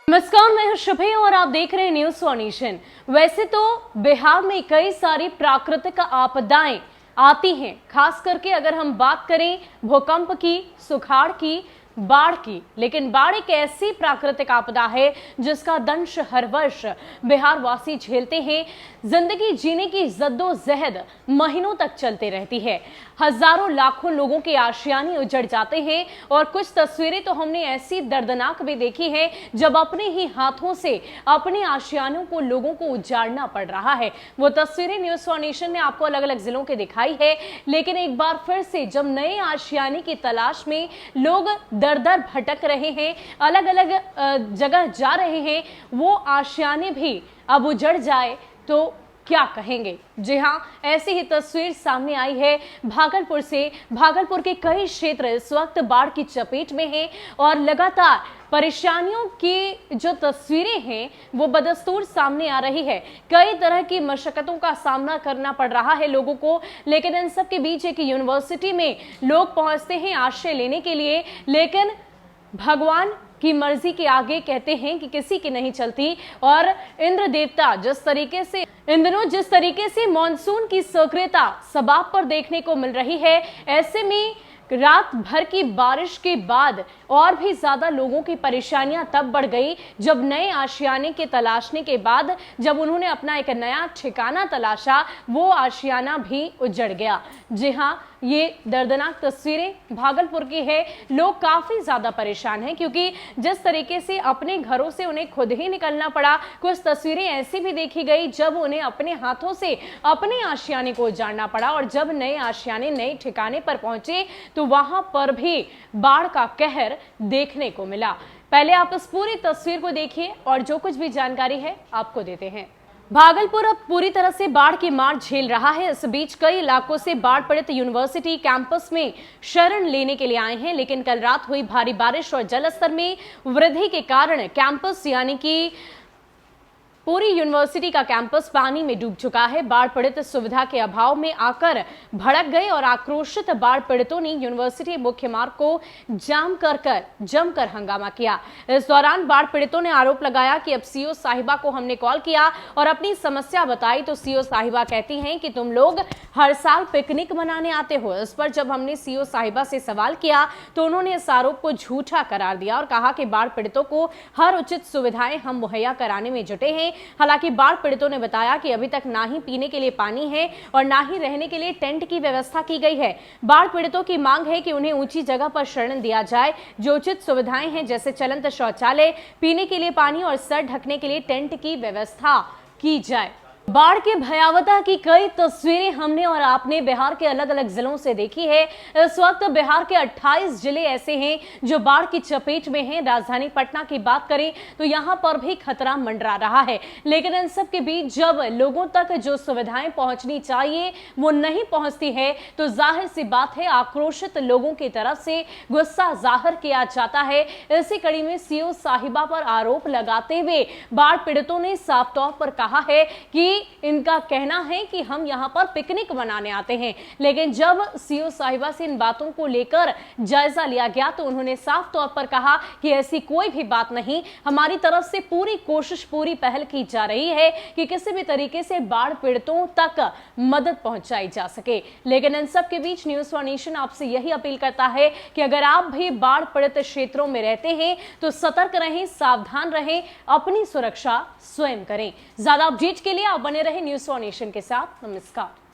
नमस्कार, मैं हूं शुभे और आप देख रहे हैं न्यूज वन नेशन। वैसे तो बिहार में कई सारी प्राकृतिक आपदाएं आती हैं, खास करके अगर हम बात करें भूकंप की, सुखाड़ की, बाढ़ की, लेकिन बाढ़ एक ऐसी प्राकृतिक आपदा है जिसका दंश हर वर्ष बिहार वासी झेलते हैं। जिंदगी जीने की जद्दोजहद महीनों तक चलती रहती है। हजारों लाखों लोगों के आशियाने उजड़ जाते हैं और कुछ तस्वीरें तो हमने ऐसी दर्दनाक भी देखी है जब अपने ही हाथों से अपने आशियानों को लोगों को उजाड़ना पड़ रहा है। वो तस्वीरें न्यूज वन नेशन ने आपको अलग अलग जिलों के दिखाई है, लेकिन एक बार फिर से जब नए आशियाने की तलाश में लोग दर दर भटक रहे हैं, अलग अलग जगह जा रहे हैं, वो आशियाने भी अब उजड़ जाए तो क्या कहेंगे। जी हाँ, ऐसी ही तस्वीर सामने आई है भागलपुर से। भागलपुर के कई क्षेत्र इस वक्त बाढ़ की चपेट में हैं और लगातार परेशानियों की जो तस्वीरें हैं वो बदस्तूर सामने आ रही है। कई तरह की मशक्कतों का सामना करना पड़ रहा है लोगों को, लेकिन इन सब के बीच एक यूनिवर्सिटी में लोग पहुंचते हैं आश्रय लेने के लिए, लेकिन भगवान की मर्जी के आगे कहते हैं कि किसी की नहीं चलती। और इंद्र देवता जिस तरीके से इन दिनों जिस तरीके से मॉनसून की सक्रियता सबाब पर देखने को मिल रही है, ऐसे में रात भर की बारिश के बाद और भी ज्यादा लोगों की परेशानियां तब बढ़ गई जब नए आशियाने के तलाशने के बाद जब उन्होंने अपना एक नया ठिकाना तलाशा, वो आशियाना भी उजड़ गया। जी हाँ, ये दर्दनाक तस्वीरें भागलपुर की है। लोग काफी ज्यादा परेशान हैं क्योंकि जिस तरीके से अपने घरों से उन्हें खुद ही निकलना पड़ा। कुछ तस्वीरें ऐसी भी देखी गई जब उन्हें अपने हाथों से अपने आशियाने को उजाड़ना पड़ा और जब नए आशियाने नए ठिकाने पर पहुंचे तो वहां पर भी बाढ़ का कहर देखने को मिला। पहले आप इस पूरी तस्वीर को देखिए और जो कुछ भी जानकारी है आपको देते हैं। भागलपुर अब पूरी तरह से बाढ़ की मार झेल रहा है। इस बीच कई इलाकों से बाढ़ पीड़ित यूनिवर्सिटी कैंपस में शरण लेने के लिए आए हैं, लेकिन कल रात हुई भारी बारिश और जलस्तर में वृद्धि के कारण कैंपस यानी कि पूरी यूनिवर्सिटी का कैंपस पानी में डूब चुका है। बाढ़ पीड़ित सुविधा के अभाव में आकर भड़क गए और आक्रोशित बाढ़ पीड़ितों ने यूनिवर्सिटी मुख्य मार्ग को जाम कर जमकर हंगामा किया। इस दौरान बाढ़ पीड़ितों ने आरोप लगाया कि अब सीओ साहिबा को हमने कॉल किया और अपनी समस्या बताई तो सीओ साहिबा कहती हैं कि तुम लोग हर साल पिकनिक मनाने आते हो। इस पर जब हमने सीओ साहिबा से सवाल किया तो उन्होंने इस आरोप को झूठा करार दिया और कहा कि बाढ़ पीड़ितों को हर उचित सुविधाएं हम मुहैया कराने में जुटे हैं। हालांकि बाढ़ पीड़ितों ने बताया कि अभी तक ना ही पीने के लिए पानी है और ना ही रहने के लिए टेंट की व्यवस्था की गई है। बाढ़ पीड़ितों की मांग है कि उन्हें ऊंची जगह पर शरण दिया जाए, जो उचित सुविधाएं हैं जैसे चलंत शौचालय, पीने के लिए पानी और सर ढकने के लिए टेंट की व्यवस्था की जाए। बाढ़ के भयावता की कई तस्वीरें हमने और आपने बिहार के अलग अलग जिलों से देखी है। इस वक्त बिहार के 28 जिले ऐसे हैं जो बाढ़ की चपेट में हैं। राजधानी पटना की बात करें तो यहां पर भी खतरा मंडरा रहा है, लेकिन इन सब के बीच जब लोगों तक जो सुविधाएं पहुंचनी चाहिए वो नहीं पहुंचती है तो जाहिर सी बात है आक्रोशित लोगों की तरफ से गुस्सा जाहिर किया जाता है। इसी कड़ी में सीओ साहिबा पर आरोप लगाते हुए बाढ़ पीड़ितों ने साफ तौर पर कहा है कि इनका कहना है कि हम यहां पर पिकनिक मनाने आते हैं, लेकिन जब सीओ साहिबा से इन बातों को लेकर जायजा लिया गया तो उन्होंने साफ तौर पर कहा कि ऐसी कोई भी बात नहीं, हमारी तरफ से पूरी कोशिश पूरी पहल की जा रही है कि किसी भी तरीके से बाढ़ पीड़ितों तक मदद पहुंचाई जा सके। लेकिन इन सब के बीच न्यूज वन नेशन आपसे यही अपील करता है कि अगर आप भी बाढ़ पीड़ित क्षेत्रों में रहते हैं तो सतर्क रहें, सावधान रहें, अपनी सुरक्षा स्वयं करें। ज्यादा अपडेट के लिए आप बने रहे न्यूज वन नेशन के साथ। नमस्कार।